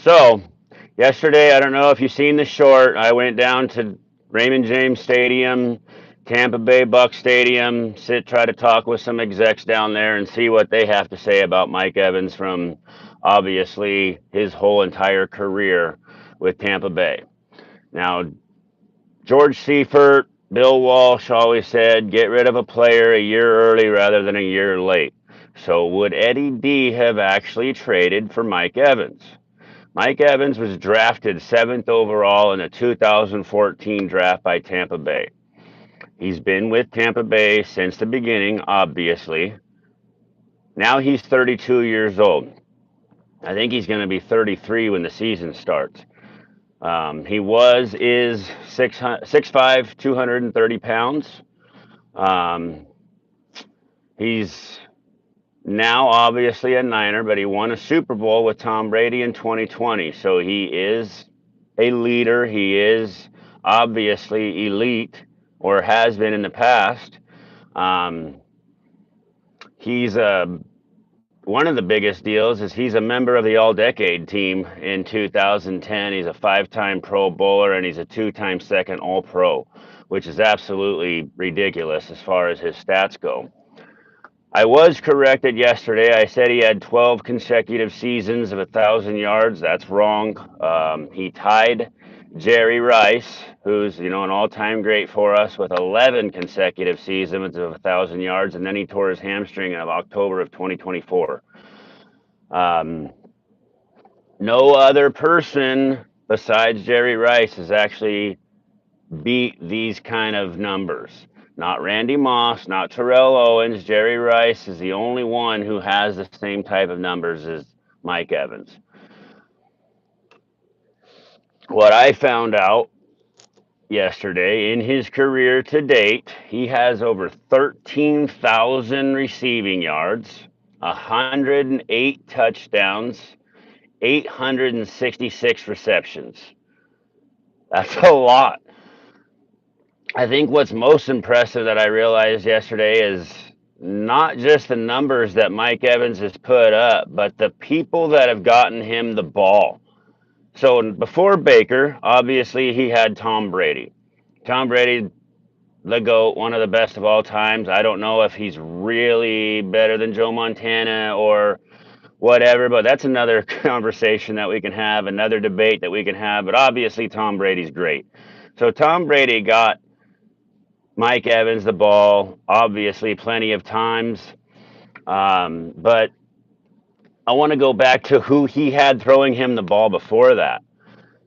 So, yesterday, I don't know if you've seen the short. I went down to Raymond James Stadium, Tampa Bay Buck Stadium, try to talk with some execs down there and see what they have to say about Mike Evans from obviously his whole entire career with Tampa Bay. Now, George Seifert, Bill Walsh always said, get rid of a player a year early rather than a year late. So, would Eddie D have actually traded for Mike Evans? Mike Evans was drafted seventh overall in the 2014 draft by Tampa Bay. He's been with Tampa Bay since the beginning, obviously. Now he's 32 years old. I think he's going to be 33 when the season starts. Is 6'5", 230 pounds. Um, he's now obviously a Niner, but he won a Super Bowl with Tom Brady in 2020. So he is a leader. He is obviously elite, or has been in the past. Um, he's one of the biggest deals is he's a member of the All-Decade team in 2010. He's a five-time Pro Bowler and he's a two-time second All-Pro, which is absolutely ridiculous as far as his stats go. I was corrected yesterday. I said he had 12 consecutive seasons of 1,000 yards. That's wrong. He tied Jerry Rice, who's an all-time great for us, with 11 consecutive seasons of 1,000 yards, and then he tore his hamstring in October of 2024. Um, no other person besides Jerry Rice has actually beat these kind of numbers. Not Randy Moss, not Terrell Owens. Jerry Rice is the only one who has the same type of numbers as Mike Evans. What I found out yesterday, in his career to date, he has over 13,000 receiving yards, 108 touchdowns, 866 receptions. That's a lot. I think what's most impressive that I realized yesterday is not just the numbers that Mike Evans has put up, but the people that have gotten him the ball. So before Baker, obviously he had Tom Brady. Tom Brady, the GOAT, one of the best of all times. I don't know if he's really better than Joe Montana or whatever, but that's another conversation that we can have, another debate that we can have. But obviously Tom Brady's great. So Tom Brady got Mike Evans the ball, obviously, plenty of times. But I want to go back to who he had throwing him the ball before that.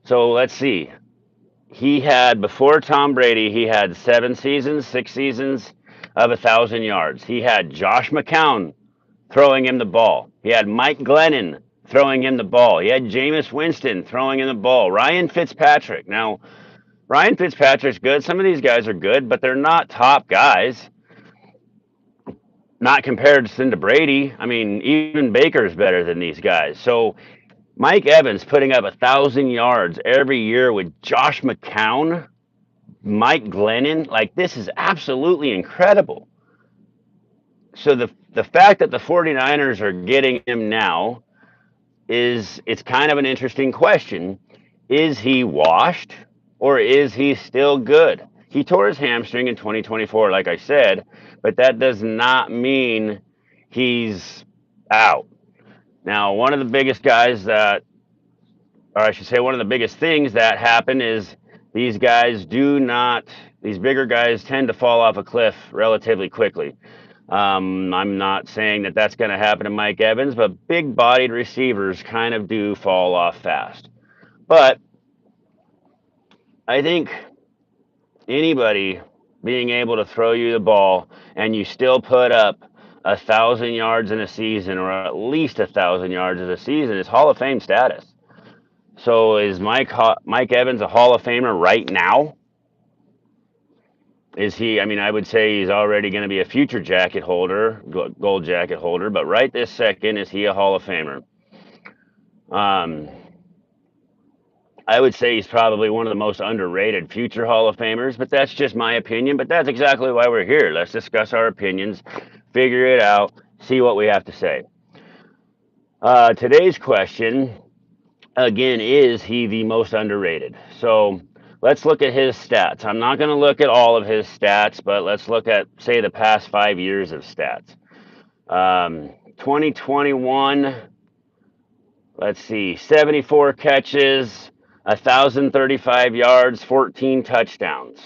So let's see. Before Tom Brady, he had 6 seasons of 1,000 yards. He had Josh McCown throwing him the ball. He had Mike Glennon throwing him the ball. He had Jameis Winston throwing him the ball. Ryan Fitzpatrick. Now, Ryan Fitzpatrick's good. Some of these guys are good, but they're not top guys. Not compared to Brady. I mean, even Baker's better than these guys. So Mike Evans putting up 1,000 yards every year with Josh McCown, Mike Glennon, like this is absolutely incredible. So the fact that the 49ers are getting him now it's kind of an interesting question. Is he washed or is he still good? He tore his hamstring in 2024, like I said, but that does not mean he's out. Now, one of the biggest guys that, or I should say, one of the biggest things that happen is these guys do not, these bigger guys tend to fall off a cliff relatively quickly. I'm not saying that that's going to happen to Mike Evans, but big bodied receivers kind of do fall off fast. But I think anybody being able to throw you the ball and you still put up 1,000 yards in a season, or at least 1,000 yards in a season, is Hall of Fame status. So is Mike Evans a Hall of Famer right now? Is he? I mean, I would say he's already going to be a future jacket holder, gold jacket holder. But right this second, is he a Hall of Famer? Um, I would say he's probably one of the most underrated future Hall of Famers, but that's just my opinion. But that's exactly why we're here. Let's discuss our opinions, figure it out, see what we have to say. Today's question, again, is he the most underrated? So let's look at his stats. I'm not going to look at all of his stats, but let's look at, say, the past 5 years of stats. 2021, let's see, 74 catches, 1,035 yards, 14 touchdowns.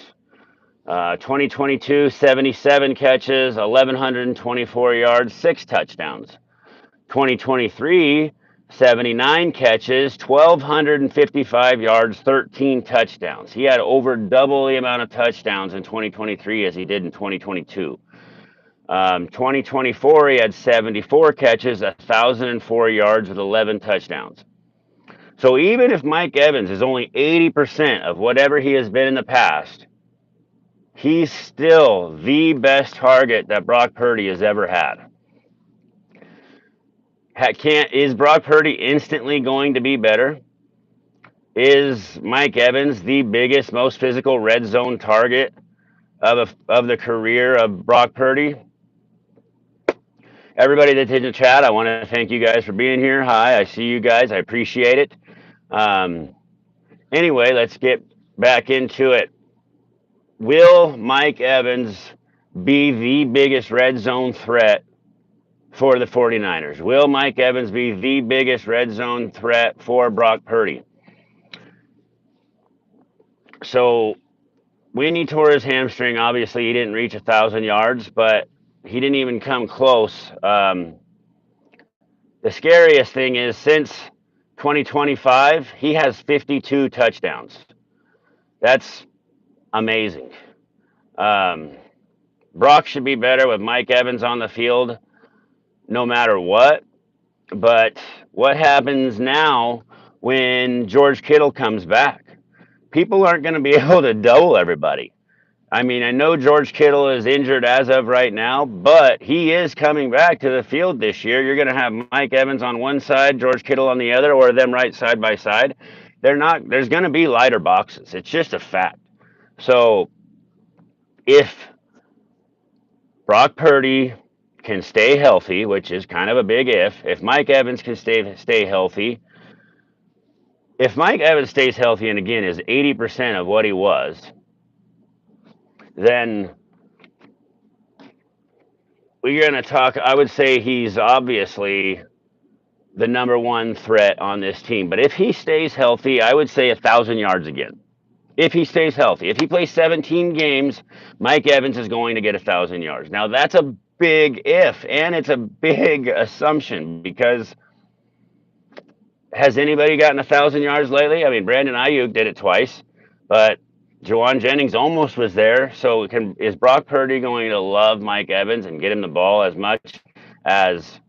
2022, 77 catches, 1,124 yards, 6 touchdowns. 2023, 79 catches, 1,255 yards, 13 touchdowns. He had over double the amount of touchdowns in 2023 as he did in 2022. 2024, he had 74 catches, 1,004 yards with 11 touchdowns. So even if Mike Evans is only 80% of whatever he has been in the past, he's still the best target that Brock Purdy has ever had. Is Brock Purdy instantly going to be better? Is Mike Evans the biggest, most physical red zone target of the career of Brock Purdy? Everybody that's in the chat, I want to thank you guys for being here. Hi, I see you guys. I appreciate it. Anyway, let's get back into it. Will Mike Evans be the biggest red zone threat for the 49ers? Will Mike Evans be the biggest red zone threat for Brock Purdy? So when he tore his hamstring, obviously he didn't reach 1,000 yards, but he didn't even come close. The scariest thing is since 2025, he has 52 touchdowns. That's amazing. Brock should be better with Mike Evans on the field no matter what. But what happens now when George Kittle comes back? People aren't going to be able to double everybody. I mean, I know George Kittle is injured as of right now, but he is coming back to the field this year. You're going to have Mike Evans on one side, George Kittle on the other, or them right side by side. There's going to be lighter boxes. It's just a fact. So if Brock Purdy can stay healthy, which is kind of a big if Mike Evans can stay healthy, if Mike Evans stays healthy and again is 80% of what he was, then we're going to talk. I would say he's obviously the number one threat on this team. But if he stays healthy, I would say 1,000 yards again. If he stays healthy, if he plays 17 games, Mike Evans is going to get 1,000 yards. Now that's a big if, and it's a big assumption because has anybody gotten 1,000 yards lately? I mean, Brandon Ayuk did it twice, but Juwan Jennings almost was there. So is Brock Purdy going to love Mike Evans and get him the ball as much as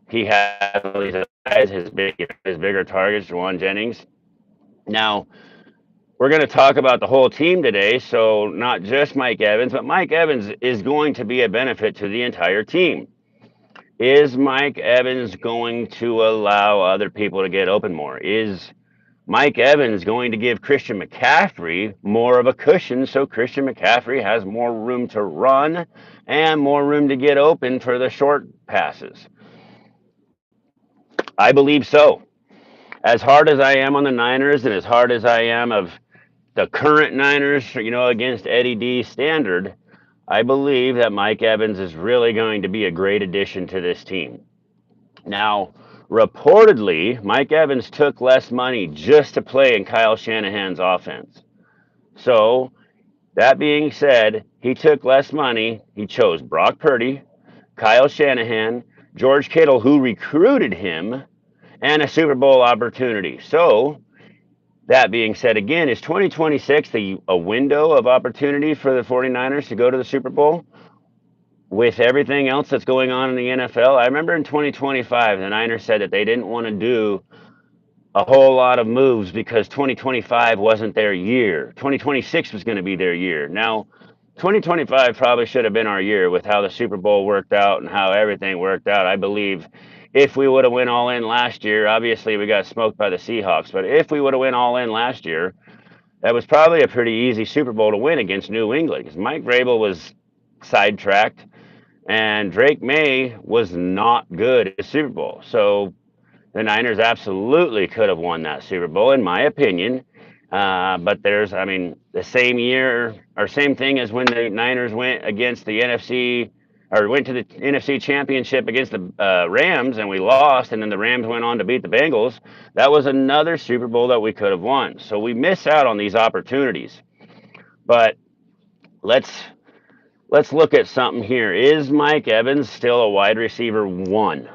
he has his bigger targets, Juwan Jennings? Now, we're going to talk about the whole team today, so not just Mike Evans, but Mike Evans is going to be a benefit to the entire team. Is Mike Evans going to allow other people to get open more? Is Mike Evans going to give Christian McCaffrey more of a cushion so Christian McCaffrey has more room to run and more room to get open for the short passes? I believe so. As hard as I am on the Niners and as hard as I am of the current Niners, against Eddy D's standard, I believe that Mike Evans is really going to be a great addition to this team. Now, reportedly, Mike Evans took less money just to play in Kyle Shanahan's offense. So, that being said, he took less money. He chose Brock Purdy, Kyle Shanahan, George Kittle, who recruited him, and a Super Bowl opportunity. So, that being said, again, is 2026 a window of opportunity for the 49ers to go to the Super Bowl? With everything else that's going on in the NFL, I remember in 2025, the Niners said that they didn't want to do a whole lot of moves because 2025 wasn't their year. 2026 was going to be their year. Now, 2025 probably should have been our year with how the Super Bowl worked out and how everything worked out. I believe if we would have went all in last year, obviously we got smoked by the Seahawks, but if we would have went all in last year, that was probably a pretty easy Super Bowl to win against New England because Mike Vrabel was sidetracked and Drake May was not good at the Super Bowl. So The Niners absolutely could have won that Super Bowl, in my opinion. But I mean, the same year or same thing as when the Niners went against the NFC or went to the NFC Championship against the Rams and we lost, and then the Rams went on to beat the Bengals. That was another Super Bowl that we could have won. So we miss out on these opportunities. But let's let's look at something here. Is Mike Evans still a wide receiver one?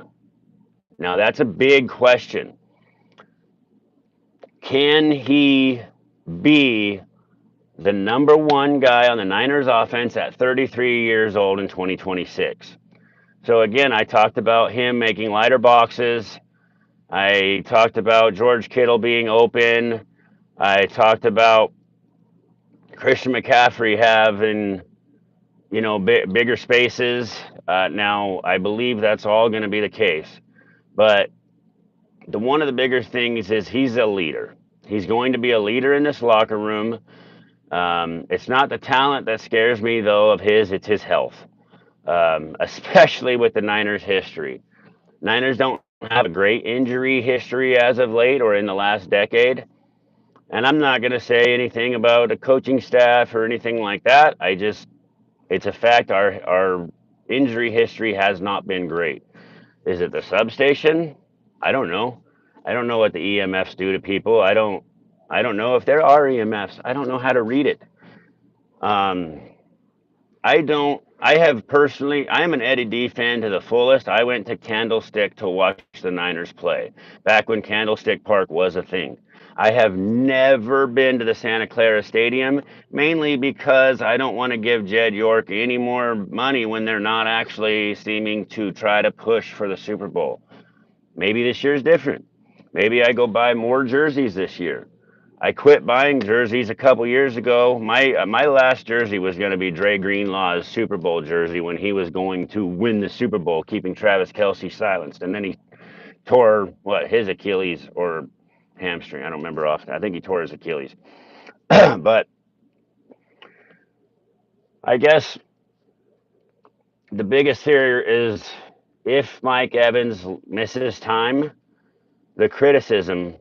Now that's a big question. Can he be the number one guy on the Niners offense at 33 years old in 2026? So again, I talked about him making lighter boxes. I talked about George Kittle being open. I talked about Christian McCaffrey having, bigger spaces. Now, I believe that's all going to be the case. But one of the bigger things is he's a leader. He's going to be a leader in this locker room. It's not the talent that scares me, though, of his, it's his health, especially with the Niners' history. Niners don't have a great injury history as of late or in the last decade. And I'm not going to say anything about a coaching staff or anything like that. It's a fact. Our injury history has not been great. Is it the substation? I don't know. I don't know what the EMFs do to people. I don't know if there are EMFs. I don't know how to read it. Um, I don't. I have personally. I am an Eddy fan to the fullest. I went to Candlestick to watch the Niners play back when Candlestick Park was a thing. I have never been to the Santa Clara Stadium, mainly because I don't want to give Jed York any more money when they're not actually seeming to try to push for the Super Bowl. Maybe this year's different. Maybe I go buy more jerseys this year. I quit buying jerseys a couple years ago. My last jersey was going to be Dre Greenlaw's Super Bowl jersey when he was going to win the Super Bowl, keeping Travis Kelce silenced, and then he tore his Achilles or hamstring. I don't remember often. I think he tore his Achilles. But I guess the biggest here is if Mike Evans misses time, the criticism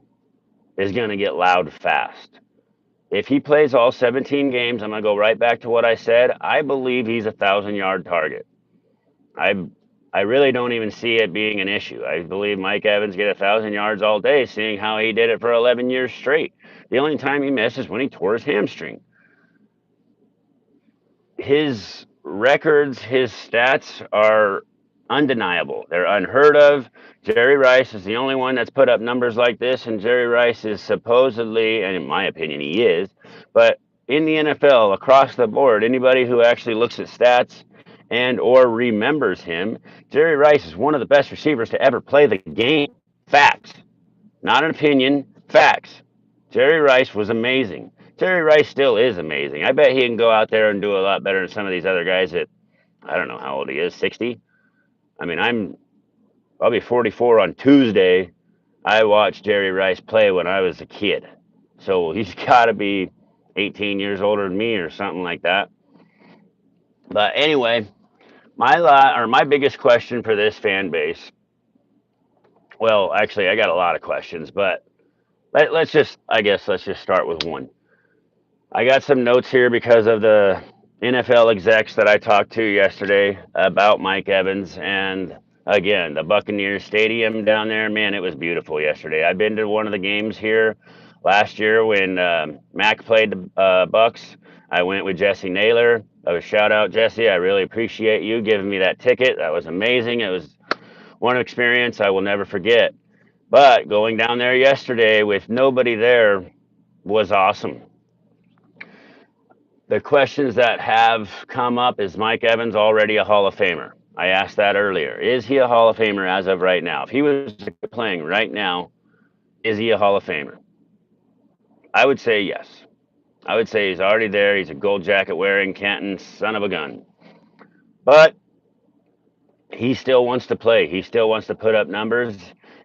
is going to get loud fast. If he plays all 17 games, I'm going to go right back to what I said. I believe he's 1,000-yard target. I really don't even see it being an issue. I believe Mike Evans get 1,000 yards all day, seeing how he did it for 11 years straight. The only time he missed is when he tore his hamstring. His records, his stats are undeniable. They're unheard of. Jerry Rice is the only one that's put up numbers like this, and Jerry Rice is supposedly, and in my opinion he is, but in the NFL across the board, anybody who actually looks at stats and or remembers him, Jerry Rice is one of the best receivers to ever play the game. Facts. Not an opinion, facts. Jerry Rice was amazing. Jerry Rice still is amazing. I bet he can go out there and do a lot better than some of these other guys that I don't know how old he is, 60. I mean, I'll be 44 on Tuesday. I watched Jerry Rice play when I was a kid. So he's got to be 18 years older than me or something like that. But anyway, my biggest question for this fan base. Well, actually, I got a lot of questions, but let's just start with one. I got some notes here because of the NFL execs that I talked to yesterday about Mike Evans. And again, the Buccaneers Stadium down there, man, it was beautiful yesterday. I've been to one of the games here last year when Mac played the Bucks. I went with Jesse Naylor. Shout out, Jesse. I really appreciate you giving me that ticket. That was amazing. It was one experience I will never forget. But going down there yesterday with nobody there was awesome. The questions that have come up: is Mike Evans already a Hall of Famer? I asked that earlier. Is he a Hall of Famer as of right now? If he was playing right now, is he a Hall of Famer? I would say yes. I would say he's already there. He's a gold jacket wearing Canton son of a gun. But he still wants to play. He still wants to put up numbers.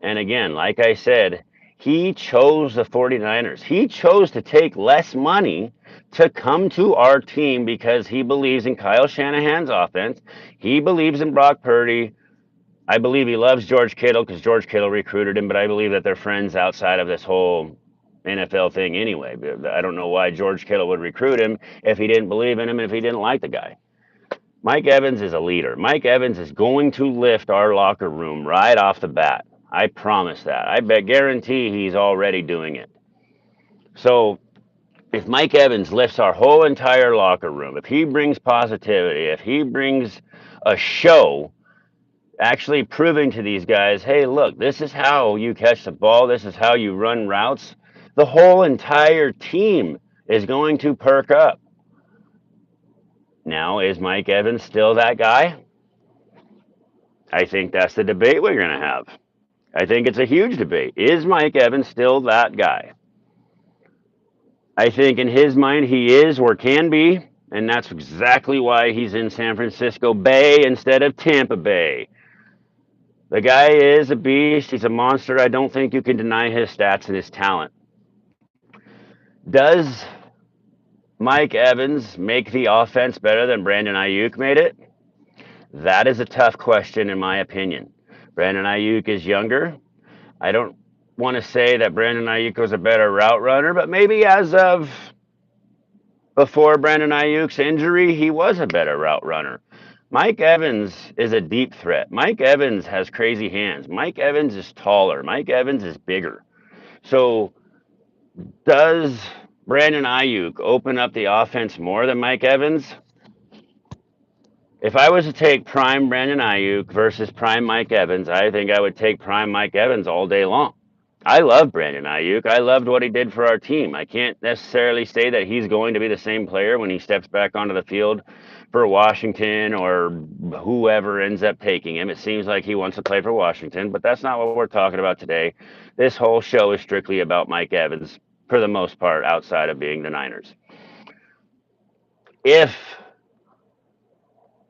And again, like I said, he chose the 49ers. He chose to take less money to come to our team because he believes in Kyle Shanahan's offense. He believes in Brock Purdy. I believe he loves George Kittle because George Kittle recruited him, but I believe that they're friends outside of this whole NFL thing anyway. I don't know why George Kittle would recruit him if he didn't believe in him and if he didn't like the guy. Mike Evans is a leader. Mike Evans is going to lift our locker room right off the bat. I promise that. I bet guarantee he's already doing it. So if Mike Evans lifts our whole entire locker room, if he brings positivity, if he brings a show actually proving to these guys, hey, look, this is how you catch the ball, this is how you run routes, the whole entire team is going to perk up. Now, is Mike Evans still that guy? I think that's the debate we're going to have. I think it's a huge debate. Is Mike Evans still that guy? I think in his mind he is or can be, and that's exactly why he's in San Francisco Bay instead of Tampa Bay. The guy is a beast. He's a monster. I don't think you can deny his stats and his talent. Does Mike Evans make the offense better than Brandon Ayuk made it? That is a tough question, in my opinion. Brandon Ayuk is younger. I don't want to say that Brandon Ayuk was a better route runner, but maybe as of before Brandon Ayuk's injury, he was a better route runner. Mike Evans is a deep threat. Mike Evans has crazy hands. Mike Evans is taller. Mike Evans is bigger. So, does Brandon Ayuk open up the offense more than Mike Evans? If I was to take prime Brandon Ayuk versus prime Mike Evans, I think I would take prime Mike Evans all day long. I love Brandon Ayuk. I loved what he did for our team. I can't necessarily say that he's going to be the same player when he steps back onto the field for Washington or whoever ends up taking him. It seems like he wants to play for Washington, but that's not what we're talking about today. This whole show is strictly about Mike Evans for the most part, outside of being the Niners. If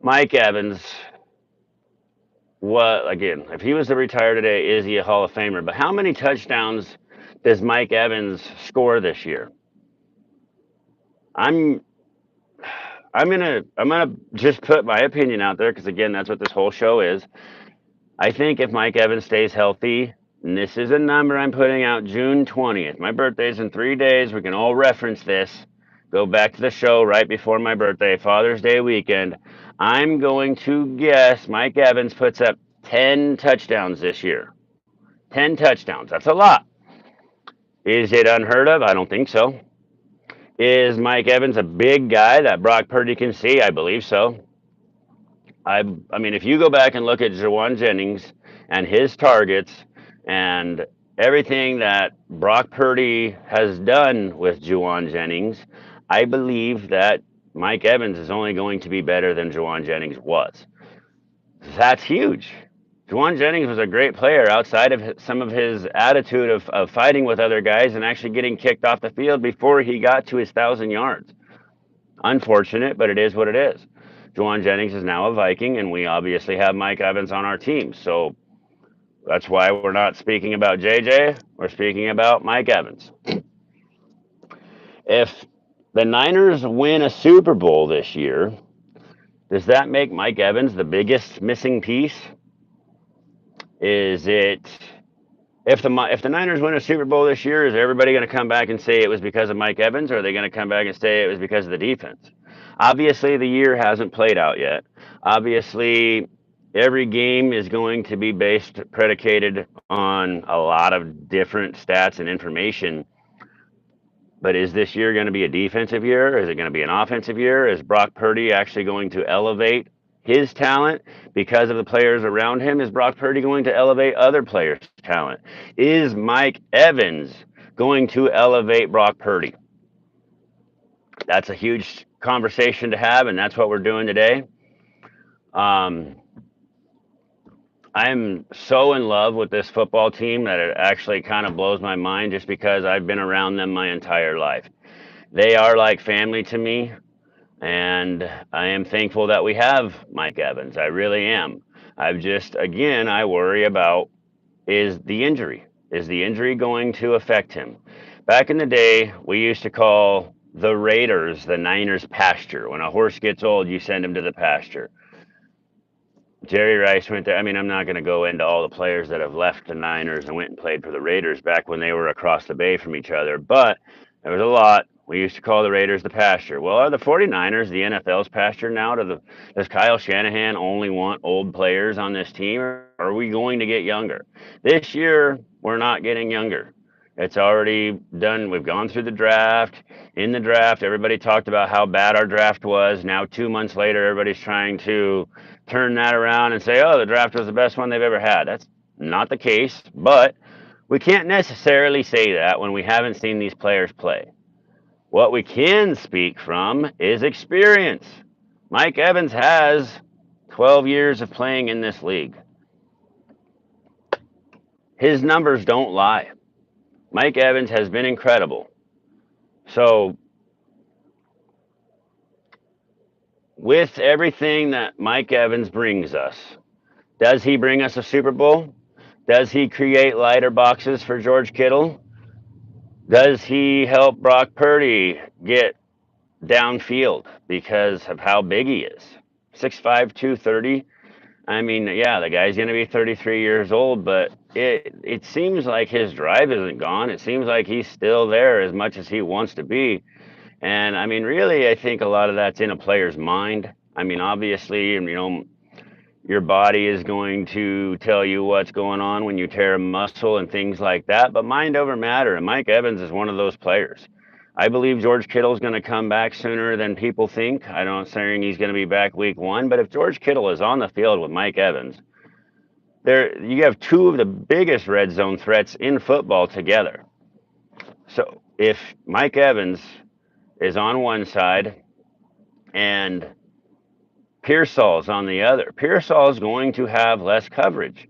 Mike Evans, if he was to retire today, is he a Hall of Famer? But how many touchdowns does Mike Evans score this year? I'm I'm gonna just put my opinion out there because again, that's what this whole show is. I think if Mike Evans stays healthy, and this is a number I'm putting out June 20th. My birthday's in 3 days. We can all reference this. Go back to the show right before my birthday, Father's Day weekend. I'm going to guess Mike Evans puts up 10 touchdowns this year. 10 touchdowns. That's a lot. Is it unheard of? I don't think so. Is Mike Evans a big guy that Brock Purdy can see? I believe so. I mean, if you go back and look at Juwan Jennings and his targets and everything that Brock Purdy has done with Juwan Jennings, I believe that Mike Evans is only going to be better than Juwan Jennings was. That's huge. Juwan Jennings was a great player outside of some of his attitude of fighting with other guys and actually getting kicked off the field before he got to his 1,000 yards. Unfortunate, but it is what it is. Juwan Jennings is now a Viking, and we obviously have Mike Evans on our team. So that's why we're not speaking about JJ. We're speaking about Mike Evans. If the Niners win a Super Bowl this year, does that make Mike Evans the biggest missing piece? Is it if the Niners win a Super Bowl this year, is everybody going to come back and say it was because of Mike Evans, or are they going to come back and say it was because of the defense? Obviously, the year hasn't played out yet. Obviously, every game is going to be predicated on a lot of different stats and information. But is this year going to be a defensive year? Is it going to be an offensive year? Is Brock Purdy actually going to elevate his talent because of the players around him? Is Brock Purdy going to elevate other players' talent? Is Mike Evans going to elevate Brock Purdy? That's a huge conversation to have, and that's what we're doing today. I'm so in love with this football team that it actually kind of blows my mind just because I've been around them my entire life. They are like family to me, and I am thankful that we have Mike Evans. I really am. Again, I worry about is the injury. Is the injury going to affect him? Back in the day, we used to call the Raiders the Niners pasture. When a horse gets old, you send him to the pasture. Jerry Rice went there. I mean, I'm not going to go into all the players that have left the Niners and went and played for the Raiders back when they were across the bay from each other, but there was a lot. We used to call the Raiders the pasture. Well, are the 49ers the NFL's pasture now? Does Kyle Shanahan only want old players on this team, or are we going to get younger? This year, we're not getting younger. It's already done. We've gone through the draft. In the draft, everybody talked about how bad our draft was. Now, 2 months later, everybody's trying to turn that around and say, oh, the draft was the best one they've ever had. That's not the case, but we can't necessarily say that when we haven't seen these players play. What we can speak from is experience. Mike Evans has 12 years of playing in this league. His numbers don't lie. Mike Evans has been incredible. So, with everything that Mike Evans brings us, does he bring us a Super Bowl? Does he create lighter boxes for George Kittle? Does he help Brock Purdy get downfield because of how big he is? 6'5", 230. I mean, yeah, the guy's going to be 33 years old, but it seems like his drive isn't gone. It seems like he's still there as much as he wants to be. And I mean, really, I think a lot of that's in a player's mind. I mean, obviously, your body is going to tell you what's going on when you tear a muscle and things like that, but mind over matter. And Mike Evans is one of those players. I believe George Kittle is going to come back sooner than people think. I'm not saying he's going to be back week 1, but if George Kittle is on the field with Mike Evans, there you have two of the biggest red zone threats in football together. So if Mike Evans is on one side and Pearsall's on the other, Pearsall's going to have less coverage.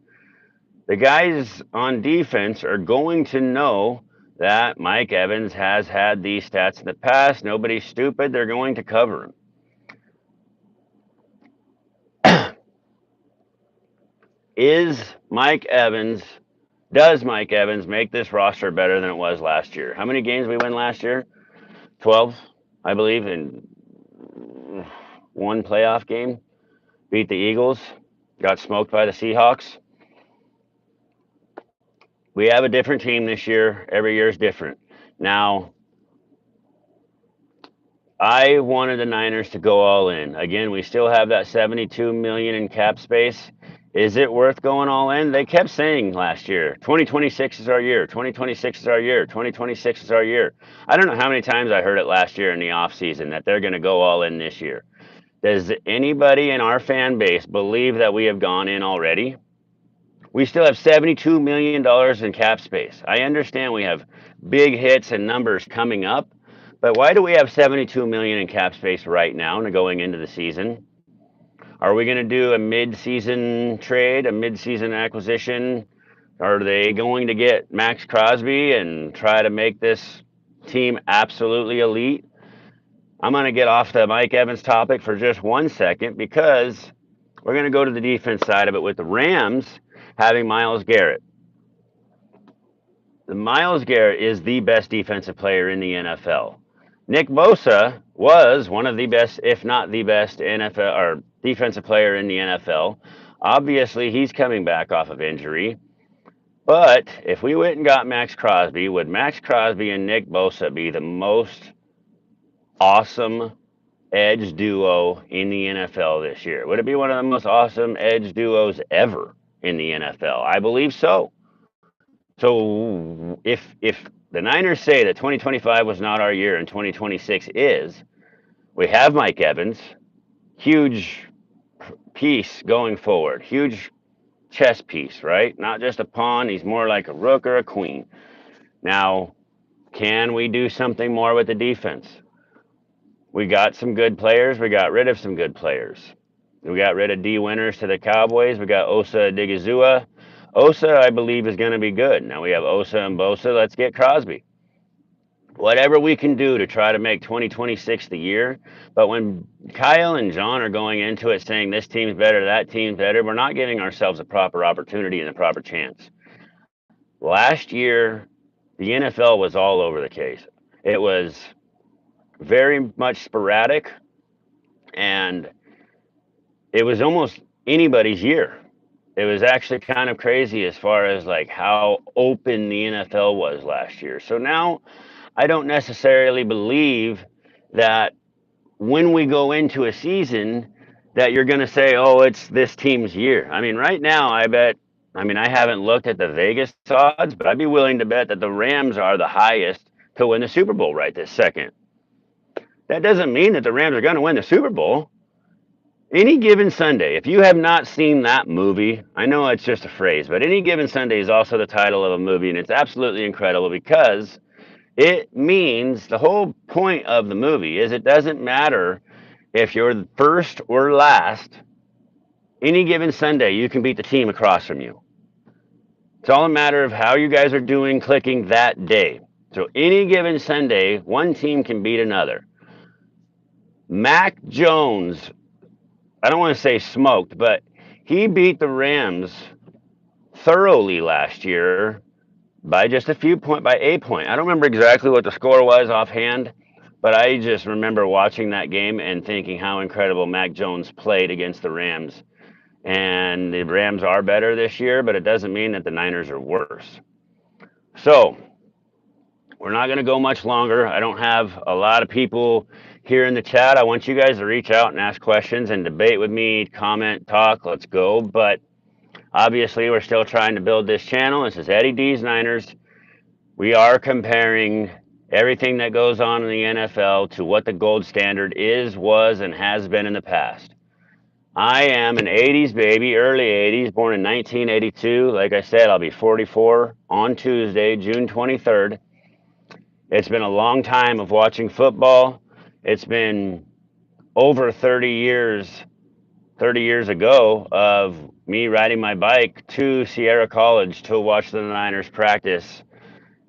The guys on defense are going to know that Mike Evans has had these stats in the past. Nobody's stupid. They're going to cover him. Is Mike Evans, does Mike Evans make this roster better than it was last year? How many games we win last year? 12, I believe, in one playoff game. Beat the Eagles, got smoked by the Seahawks. We have a different team this year. Every year is different. Now, I wanted the Niners to go all in. Again, we still have that 72 million in cap space. Is it worth going all in? They kept saying last year, 2026 is our year. 2026 is our year. 2026 is our year. I don't know how many times I heard it last year in the offseason that they're going to go all in this year. Does anybody in our fan base believe that we have gone in already? We still have $72 million in cap space. I understand we have big hits and numbers coming up, but why do we have 72 million in cap space right now going into the season? Are we going to do a mid-season trade, a mid-season acquisition? Are they going to get Max Crosby and try to make this team absolutely elite? I'm going to get off the Mike Evans topic for just 1 second because we're going to go to the defense side of it with the Rams having Myles Garrett. Myles Garrett is the best defensive player in the NFL. Nick Bosa was one of the best, if not the best, NFL or defensive player in the NFL. Obviously, he's coming back off of injury. But if we went and got Max Crosby, would Max Crosby and Nick Bosa be the most awesome edge duo in the NFL this year? Would it be one of the most awesome edge duos ever in the NFL? I believe so. So if the Niners say that 2025 was not our year and 2026 is, we have Mike Evans, huge piece going forward, huge chess piece, right? Not just a pawn, he's more like a rook or a queen. Now, can we do something more with the defense? We got some good players, we got rid of some good players. We got rid of D. Winters to the Cowboys, we got Osa Odigizua. Osa, I believe, is going to be good. Now we have Osa and Bosa. Let's get Crosby. Whatever we can do to try to make 2026 the year. But when Kyle and John are going into it saying this team's better, that team's better, we're not giving ourselves a proper opportunity and a proper chance. Last year, the NFL was all over the case. It was very much sporadic, and it was almost anybody's year. It was actually kind of crazy as far as like how open the NFL was last year. So now I don't necessarily believe that when we go into a season that you're going to say, "Oh, it's this team's year." I mean, right now I bet, I mean, I haven't looked at the Vegas odds, but I'd be willing to bet that the Rams are the highest to win the Super Bowl right this second. That doesn't mean that the Rams are going to win the Super Bowl. Any given Sunday, if you have not seen that movie, I know it's just a phrase, but Any Given Sunday is also the title of a movie, and it's absolutely incredible because it means the whole point of the movie is it doesn't matter if you're first or last. Any given Sunday, you can beat the team across from you. It's all a matter of how you guys are doing clicking that day. So any given Sunday, one team can beat another. Mac Jones, I don't want to say smoked, but he beat the Rams thoroughly last year by just a few point, by a point. I don't remember exactly what the score was offhand, but I just remember watching that game and thinking how incredible Mac Jones played against the Rams. And the Rams are better this year, but it doesn't mean that the Niners are worse. So we're not going to go much longer. I don't have a lot of people here in the chat. I want you guys to reach out and ask questions and debate with me, comment, talk. Let's go. But obviously, we're still trying to build this channel. This is Eddy D's Niners. We are comparing everything that goes on in the NFL to what the gold standard is, was, and has been in the past. I am an 80s baby, early 80s, born in 1982. Like I said, I'll be 44 on Tuesday, June 23rd. It's been a long time of watching football. It's been over 30 years ago of me riding my bike to Sierra College to watch the Niners practice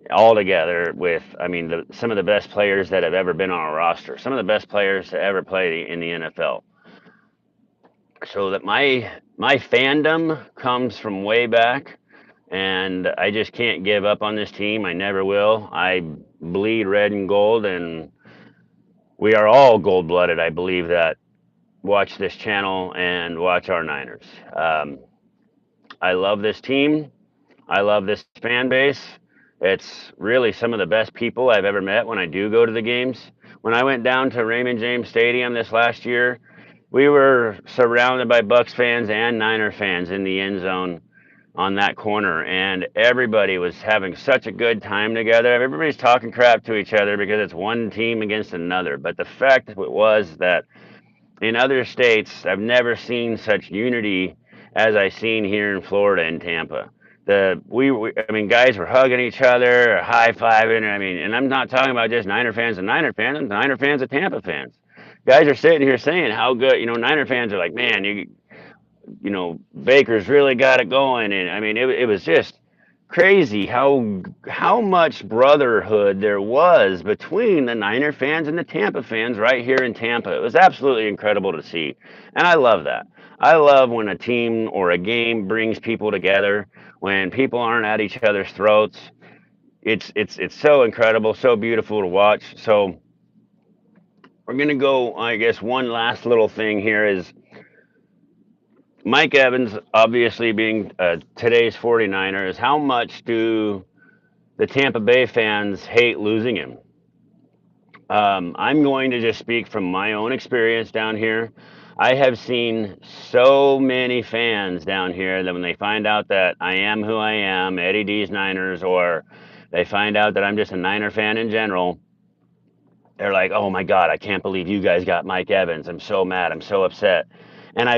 all together with, I mean, some of the best players that have ever been on a roster, some of the best players to ever play in the NFL. So that my fandom comes from way back, and I just can't give up on this team. I never will. I bleed red and gold, and we are all gold-blooded. I believe that. Watch this channel and watch our Niners. I love this team. I love this fan base. It's really some of the best people I've ever met when I do go to the games. When I went down to Raymond James Stadium this last year, we were surrounded by Bucks fans and Niner fans in the end zone on that corner, and everybody was having such a good time together. Everybody's talking crap to each other because it's one team against another. But the fact was that in other states, I've never seen such unity as I seen here in Florida and Tampa. I mean, guys were hugging each other, high fiving. I mean, and I'm not talking about just Niner fans and Niner fans. I'm Niner fans and Tampa fans. Guys are sitting here saying how good, Niner fans are like, man, Baker's really got it going. And I mean, it was just crazy how much brotherhood there was between the Niner fans and the Tampa fans right here in Tampa. It was absolutely incredible to see. And I love that. I love when a team or a game brings people together, when people aren't at each other's throats. It's so incredible, so beautiful to watch. So we're gonna go, I guess one last little thing here is Mike Evans, obviously being today's 49ers, how much do the Tampa Bay fans hate losing him? I'm going to just speak from my own experience down here. I have seen so many fans down here that when they find out that I am who I am, Eddy D's Niners, or they find out that I'm just a Niner fan in general, they're like, "Oh my God, I can't believe you guys got Mike Evans. I'm so mad. I'm so upset." And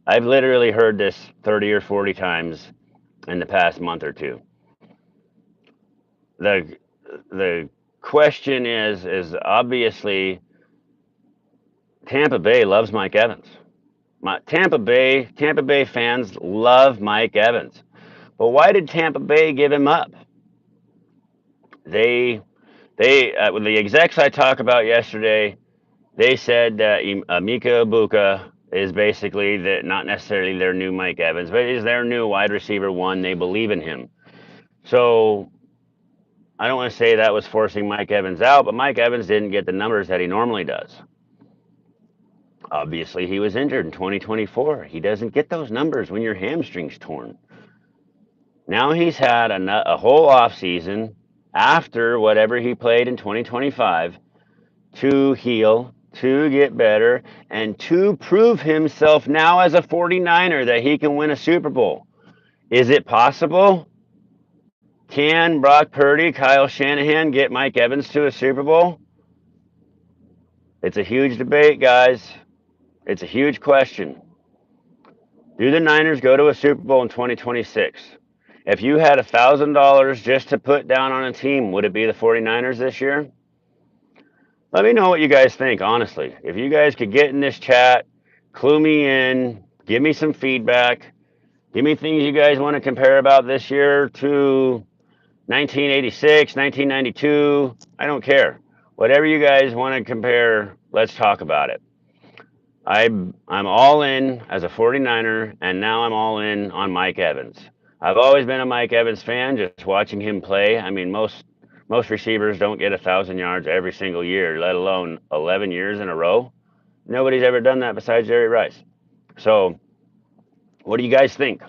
I've literally heard this 30 or 40 times in the past month or two. The question is obviously Tampa Bay loves Mike Evans. Tampa Bay fans love Mike Evans. But why did Tampa Bay give him up? They with the execs I talked about yesterday, they said that Mika Ibuka is basically not necessarily their new Mike Evans, but is their new wide receiver one. They believe in him. So I don't want to say that was forcing Mike Evans out, but Mike Evans didn't get the numbers that he normally does. Obviously, he was injured in 2024. He doesn't get those numbers when your hamstring's torn. Now he's had a whole offseason after whatever he played in 2025 to heal, to get better, and to prove himself now as a 49er that he can win a Super Bowl. Is it possible? Can Brock Purdy, Kyle Shanahan get Mike Evans to a Super Bowl? It's a huge debate, guys. It's a huge question. Do the Niners go to a Super Bowl in 2026? If you had $1,000 just to put down on a team, would it be the 49ers this year? Let me know what you guys think, honestly. If you guys could get in this chat, clue me in, give me some feedback, give me things you guys want to compare about this year to 1986, 1992. I don't care. Whatever you guys want to compare, let's talk about it. I'm all in as a 49er, and now I'm all in on Mike Evans. I've always been a Mike Evans fan, just watching him play. I mean, most receivers don't get 1,000 yards every single year, let alone 11 years in a row. Nobody's ever done that besides Jerry Rice. So, what do you guys think?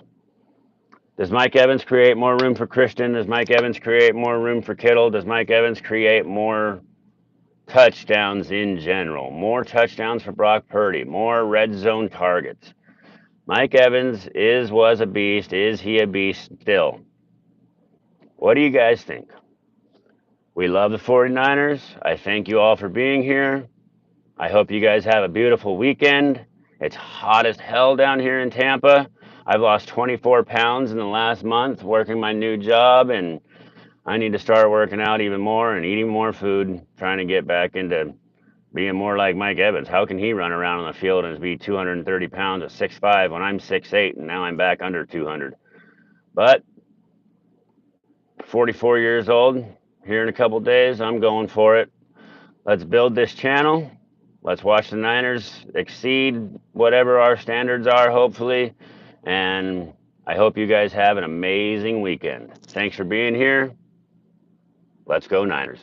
Does Mike Evans create more room for Christian? Does Mike Evans create more room for Kittle? Does Mike Evans create more touchdowns in general? More touchdowns for Brock Purdy? More red zone targets? Mike Evans was a beast. Is he a beast still? What do you guys think? We love the 49ers. I thank you all for being here. I hope you guys have a beautiful weekend. It's hot as hell down here in Tampa. I've lost 24 pounds in the last month working my new job, and I need to start working out even more and eating more food, trying to get back into being more like Mike Evans. How can he run around on the field and be 230 pounds at 6'5" when I'm 6'8" and now I'm back under 200? But 44 years old, here in a couple days, I'm going for it. Let's build this channel. Let's watch the Niners exceed whatever our standards are, hopefully. And I hope you guys have an amazing weekend. Thanks for being here. Let's go Niners.